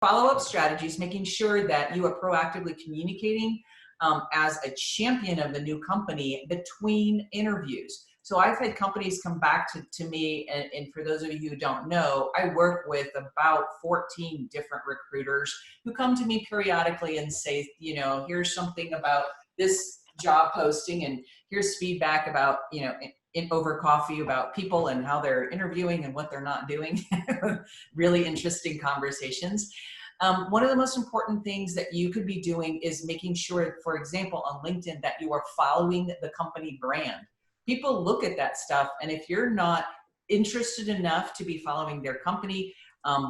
follow-up strategies, making sure that you are proactively communicating as a champion of the new company between interviews. So I've had companies come back to me, and for those of you who don't know, I work with about 14 different recruiters who come to me periodically and say, here's something about this job posting, and here's feedback about, in over coffee about people and how they're interviewing and what they're not doing. Really interesting conversations. One of the most important things that you could be doing is making sure, for example, on LinkedIn, that you are following the company brand. People look at that stuff, and if you're not interested enough to be following their company,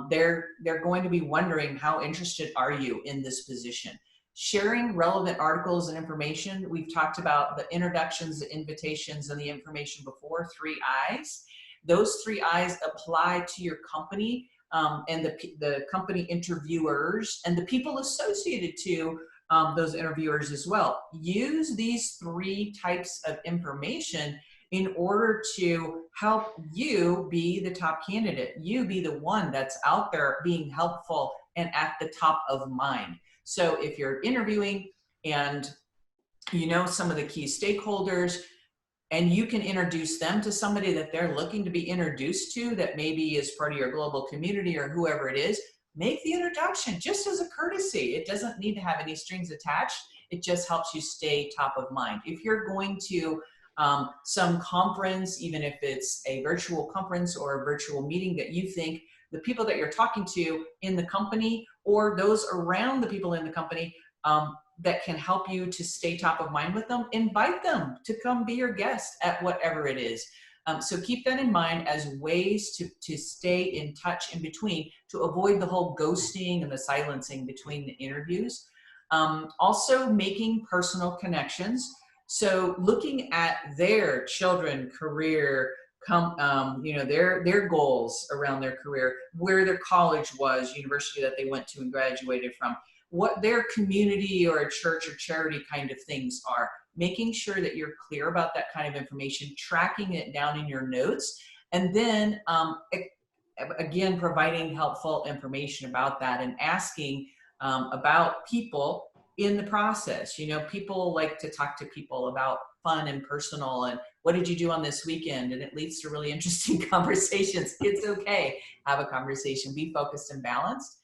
they're going to be wondering, how interested are you in this position? Sharing relevant articles and information. We've talked about the introductions, the invitations, and the information before, 3 I's. Those 3 I's apply to your company and the company interviewers and the people associated to those interviewers as well. Use these 3 types of information in order to help you be the top candidate. You be the one that's out there being helpful and at the top of mind. So if you're interviewing and you know some of the key stakeholders, and you can introduce them to somebody that they're looking to be introduced to, that maybe is part of your global community or whoever it is, make the introduction just as a courtesy. It doesn't need to have any strings attached. It just helps you stay top of mind. If you're going to some conference, even if it's a virtual conference or a virtual meeting that you think the people that you're talking to in the company or those around the people in the company that can help you to stay top of mind with them, invite them to come be your guest at whatever it is. So keep that in mind as ways to stay in touch in between, to avoid the whole ghosting and the silencing between the interviews. Also making personal connections. So looking at their children, career, their goals around their career, where their college was, university that they went to and graduated from, what their community or a church or charity kind of things are, making sure that you're clear about that kind of information, tracking it down in your notes, and then again, providing helpful information about that and asking about people in the process. People like to talk to people about fun and personal and what did you do on this weekend? And it leads to really interesting conversations. It's okay. Have a conversation. Be focused and balanced.